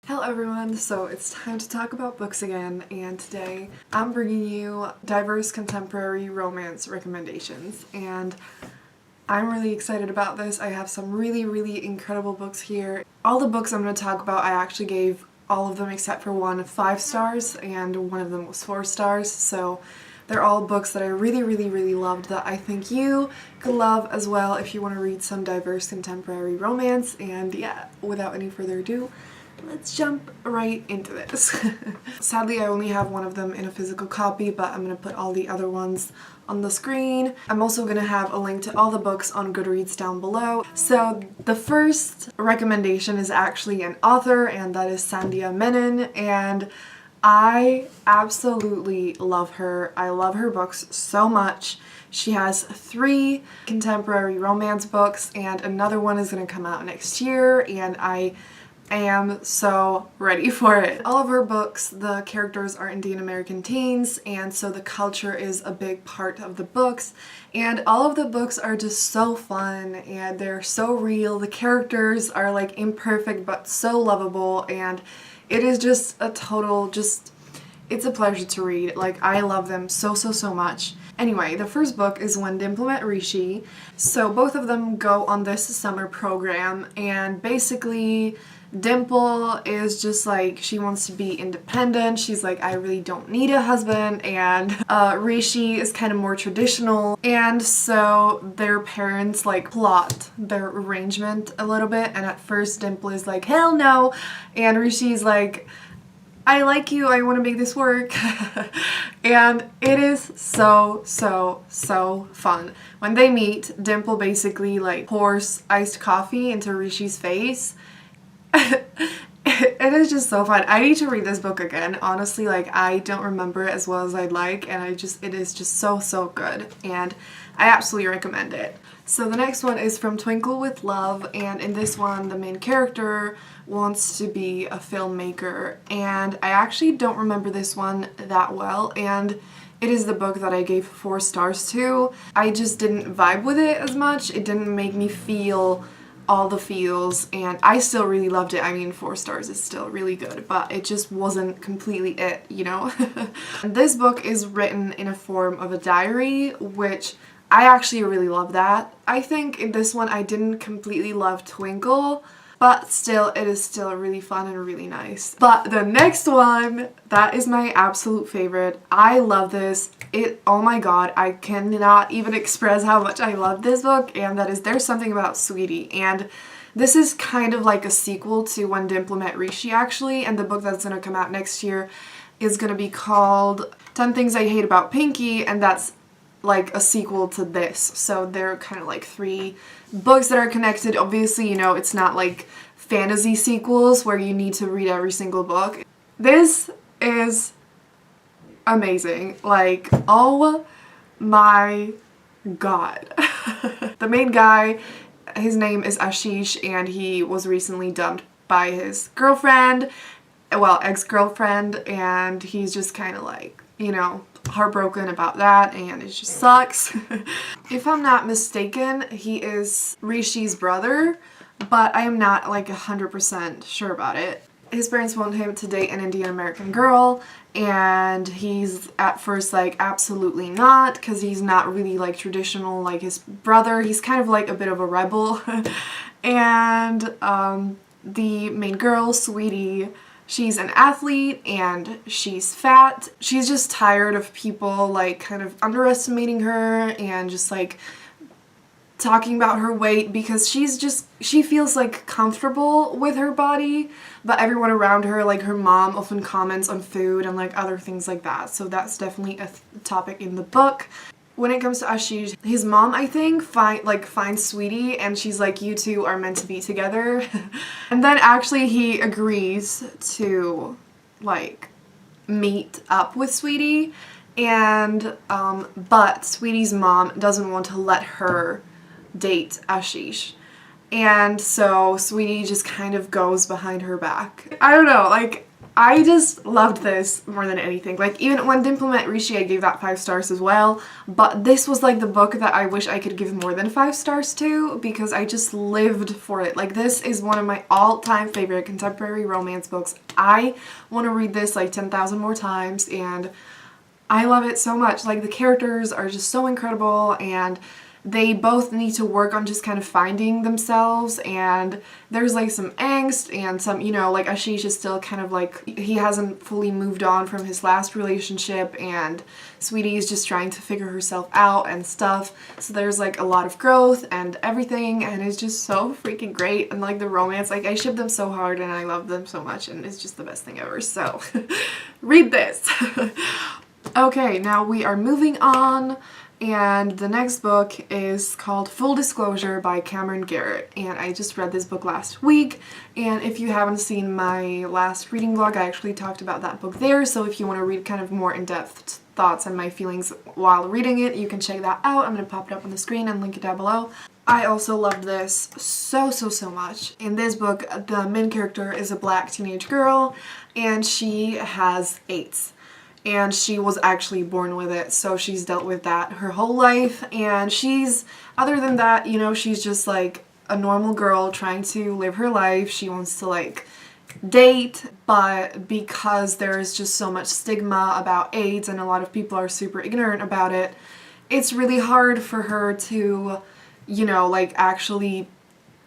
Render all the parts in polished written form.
Hello everyone, so it's time to talk about books again, and today I'm bringing you diverse contemporary romance recommendations, and I'm really excited about this. I have some really incredible books here. All the books I'm going to talk about, I actually gave all of them except for one 5 stars, and one of them was 4 stars, so they're all books that I really loved that I think you could love as well if you want to read some diverse contemporary romance. And yeah, without any further ado, let's jump right into this. Sadly, I only have one of them in a physical copy, but I'm going to put all the other ones on the screen. I'm also going to have a link to all the books on Goodreads down below. So the first recommendation is actually an author, and that is Sandhya Menon, and I absolutely love her. I love her books so much. She has 3 contemporary romance books, and another one is going to come out next year, and I am so ready for it. All of her books, the characters are Indian American teens, and so the culture is a big part of the books, and all of the books are just so fun and they're so real. The characters are like imperfect but so lovable, and it is just a total, it's a pleasure to read. Like, I love them so much. Anyway, the first book is When Dimple Met Rishi. So both of them go on this summer program, and basically Dimple is just like, she wants to be independent. She's like, I really don't need a husband, and Rishi is kind of more traditional, and so their parents like plot their arrangement a little bit, and at first Dimple is like, hell no, and Rishi's like, I like you, I want to make this work. And it is so fun. When they meet, Dimple basically like pours iced coffee into Rishi's face. It is just so fun. I need to read this book again. Honestly, like, I don't remember it as well as I'd like, and it is just so good, and I absolutely recommend it. So the next one is from Twinkle with Love, and in this one the main character wants to be a filmmaker, and I actually don't remember this one that well, and it is the book that I gave 4 stars to. I just didn't vibe with it as much. It didn't make me feel all the feels, and I still really loved it. I mean, 4 stars is still really good, but it just wasn't completely it, you know? This book is written in a form of a diary, which I actually really love that. I think in this one I didn't completely love Twinkle, but still, it is still really fun and really nice. But the next one, that is my absolute favorite. I love this. Oh my god, I cannot even express how much I love this book, and that is There's Something About Sweetie. And this is kind of like a sequel to When Dimple Met Rishi, actually, and the book that's gonna come out next year is gonna be called 10 Things I Hate About Pinky, and that's like a sequel to this. So they're kind of like 3 books that are connected. Obviously, you know, it's not like fantasy sequels where you need to read every single book. This is amazing. Like, oh my god. The main guy, his name is Ashish, and he was recently dumped by his girlfriend, well, ex-girlfriend, and he's just kind of like, you know, heartbroken about that, and it just sucks. If I'm not mistaken, he is Rishi's brother, but I am not like 100% sure about it. His parents want him to date an Indian American girl, and he's at first like absolutely not, because he's not really like traditional like his brother. He's kind of like a bit of a rebel. And the main girl, Sweetie, she's an athlete and she's fat. She's just tired of people like kind of underestimating her and just like talking about her weight, because she feels like comfortable with her body, but everyone around her, like her mom, often comments on food and like other things like that. So that's definitely a topic in the book. When it comes to Ashish, his mom, I think, finds Sweetie, and she's like, you two are meant to be together. And then actually he agrees to like meet up with Sweetie, and but Sweetie's mom doesn't want to let her date Ashish. And so Sweetie just kind of goes behind her back. I don't know, like, I just loved this more than anything. Like, even when Dimple Met Rishi, I gave that 5 stars as well, but this was like the book that I wish I could give more than 5 stars to, because I just lived for it. Like, this is one of my all-time favorite contemporary romance books. I want to read this like 10,000 more times, and I love it so much. Like, the characters are just so incredible, and they both need to work on just kind of finding themselves, and there's like some angst and some, you know, like Ashish is still kind of like, he hasn't fully moved on from his last relationship, and Sweetie is just trying to figure herself out and stuff. So there's like a lot of growth and everything, and it's just so freaking great. And like the romance, like I ship them so hard and I love them so much, and it's just the best thing ever. So read this. Okay, now we are moving on. And the next book is called Full Disclosure by Cameron Garrett, and I just read this book last week, and if you haven't seen my last reading vlog, I actually talked about that book there, so if you want to read kind of more in-depth thoughts and my feelings while reading it, you can check that out. I'm going to pop it up on the screen and link it down below. I also loved this so much. In this book, the main character is a black teenage girl, and she has AIDS. And she was actually born with it, so she's dealt with that her whole life, and she's, other than that, you know, she's just like a normal girl trying to live her life. She wants to like date, but because there's just so much stigma about AIDS and a lot of people are super ignorant about it, it's really hard for her to, you know, like actually,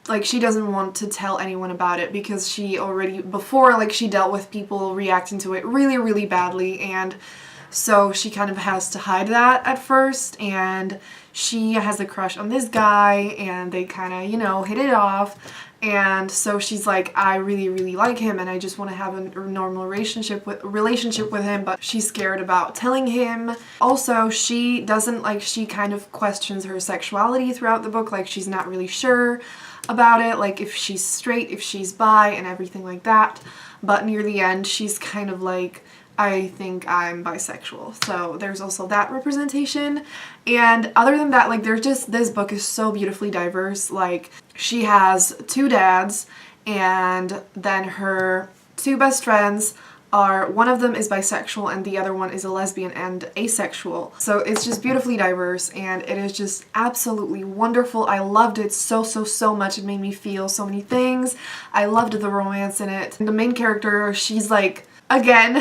like, she doesn't want to tell anyone about it because she already, before, like, she dealt with people reacting to it really badly, and so she kind of has to hide that at first, and she has a crush on this guy, and they kind of, you know, hit it off, and so she's like, I really like him, and I just want to have a normal relationship with him, but she's scared about telling him. Also, she doesn't, like, she kind of questions her sexuality throughout the book, like, she's not really sure about it, like if she's straight, if she's bi, and everything like that, but near the end she's kind of like, I think I'm bisexual. So there's also that representation, and other than that, like, there's just, this book is so beautifully diverse. Like, she has 2 dads, and then her 2 best friends are, one of them is bisexual and the other one is a lesbian and asexual. So it's just beautifully diverse, and it is just absolutely wonderful. I loved it so much. It made me feel so many things. I loved the romance in it. And the main character, she's like, again,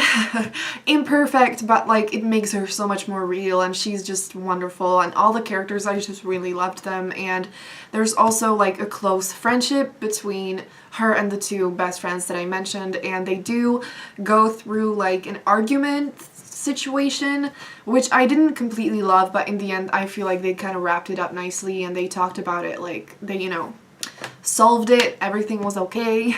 imperfect, but like it makes her so much more real, and she's just wonderful, and all the characters, I just really loved them. And there's also like a close friendship between her and the 2 best friends that I mentioned, and they do go through like an argument situation, which I didn't completely love, but in the end I feel like they kind of wrapped it up nicely, and they talked about it, like they, you know, solved it, everything was okay.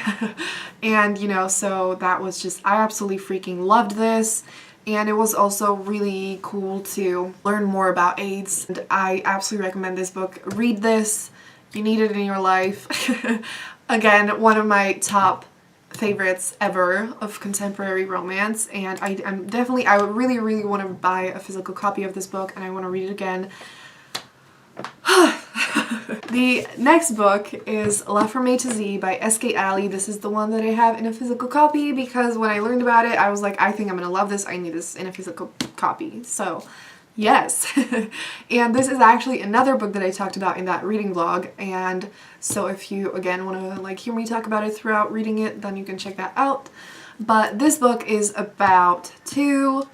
And you know, so that was just, I absolutely freaking loved this, and it was also really cool to learn more about AIDS, and I absolutely recommend this book. Read this, you need it in your life. Again, one of my top favorites ever of contemporary romance, and I would really want to buy a physical copy of this book, and I want to read it again. The next book is La From A to Z by S.K. Alley. This is the one that I have in a physical copy because when I learned about it, I was like, I think I'm gonna love this. I need this in a physical copy. So yes. And this is actually another book that I talked about in that reading vlog, and so if you again want to like hear me talk about it throughout reading it, then you can check that out. But this book is about 2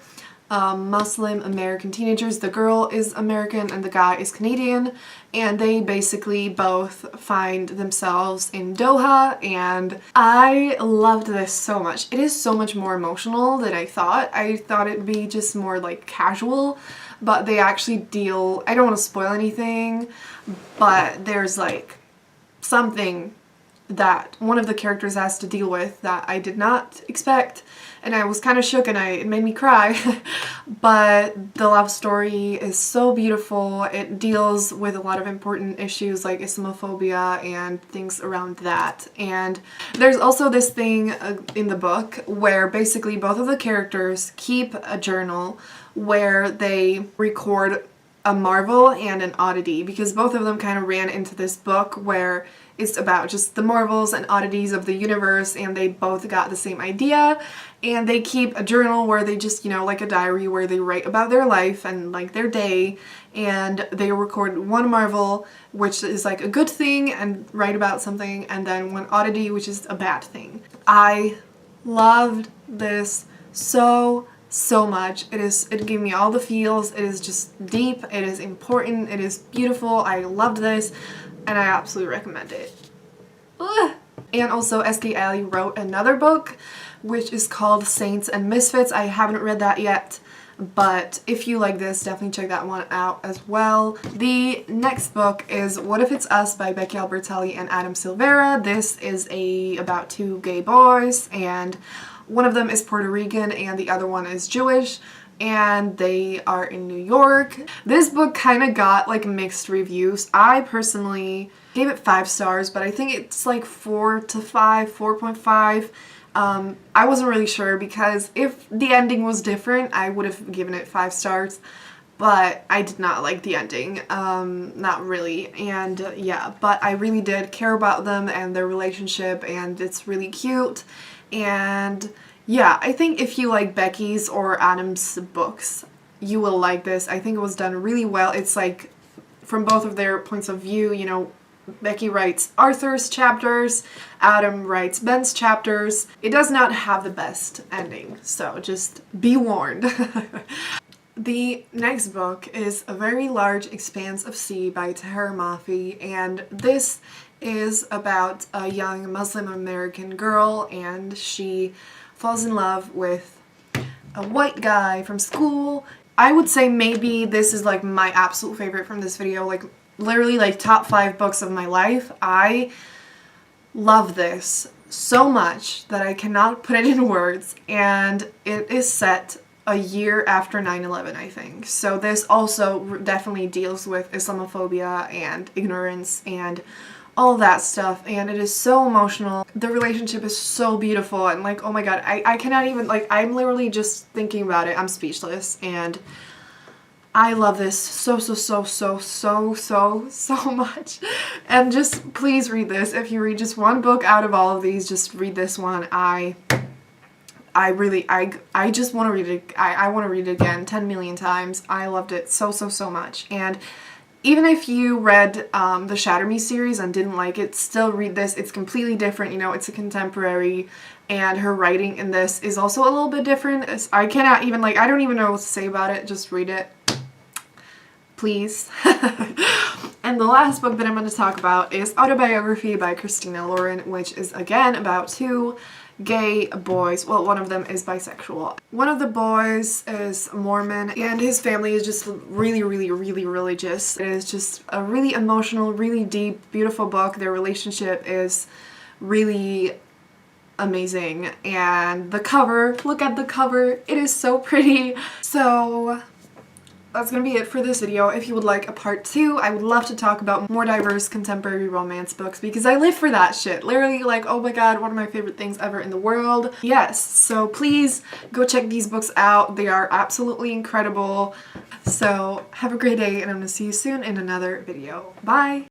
Muslim American teenagers. The girl is American and the guy is Canadian, and they basically both find themselves in Doha, and I loved this so much. It is so much more emotional than I thought. I thought it'd be just more like casual, but they actually deal, I don't want to spoil anything, but there's like something that one of the characters has to deal with that I did not expect, and I was kind of shook, and it made me cry. But the love story is so beautiful. It deals with a lot of important issues like Islamophobia and things around that. And there's also this thing in the book where basically both of the characters keep a journal where they record a marvel and an oddity, because both of them kind of ran into this book where it's about just the marvels and oddities of the universe, and they both got the same idea, and they keep a journal where they just, you know, like a diary where they write about their life and like their day, and they record one marvel, which is like a good thing, and write about something, and then one oddity, which is a bad thing. I loved this so much. It gave me all the feels. It is just deep, it is important, it is beautiful. I loved this and I absolutely recommend it. Ugh. And also S.K. Alley wrote another book which is called Saints and Misfits. I haven't read that yet, but if you like this, definitely check that one out as well. The next book is What If It's Us by Becky Albertalli and Adam Silvera. This is about two gay boys, and one of them is Puerto Rican and the other one is Jewish, and they are in New York. This book kind of got like mixed reviews. I personally gave it 5 stars, but I think it's like 4 to 5, 4.5. I wasn't really sure because if the ending was different, I would have given it 5 stars, but I did not like the ending, not really, and yeah, but I really did care about them and their relationship, and it's really cute, and yeah, I think if you like Becky's or Adam's books, you will like this. I think it was done really well. It's like from both of their points of view, you know, Becky writes Arthur's chapters, Adam writes Ben's chapters. It does not have the best ending, so just be warned. The next book is A Very Large Expanse of Sea by Tahira Mafi, and this is about a young Muslim American girl, and she falls in love with a white guy from school. I would say maybe this is like my absolute favorite from this video, like literally like top 5 books of my life. I love this so much that I cannot put it in words, and it is set a year after 9/11, I think. So this also definitely deals with Islamophobia and ignorance and all that stuff, and it is so emotional. The relationship is so beautiful, and like, oh my god, I cannot even, like, I'm literally just thinking about it, I'm speechless, and I love this so much. And just please read this. If you read just one book out of all of these, just read this one. I just want to read it. I want to read it again 10 million times. I loved it so much. And even if you read the Shatter Me series and didn't like it, still read this. It's completely different, you know, it's a contemporary, and her writing in this is also a little bit different. I cannot even, like, I don't even know what to say about it. Just read it, please. And the last book that I'm going to talk about is Autobiography by Christina Lauren, which is again about 2 gay boys. Well, one of them is bisexual. One of the boys is Mormon, and his family is just really religious. It is just a really emotional, really deep, beautiful book. Their relationship is really amazing, and the cover, look at the cover, it is so pretty. So that's gonna be it for this video. If you would like a part 2, I would love to talk about more diverse contemporary romance books because I live for that shit. Literally, like, oh my god, one of my favorite things ever in the world. Yes, so please go check these books out. They are absolutely incredible. So have a great day, and I'm gonna see you soon in another video. Bye!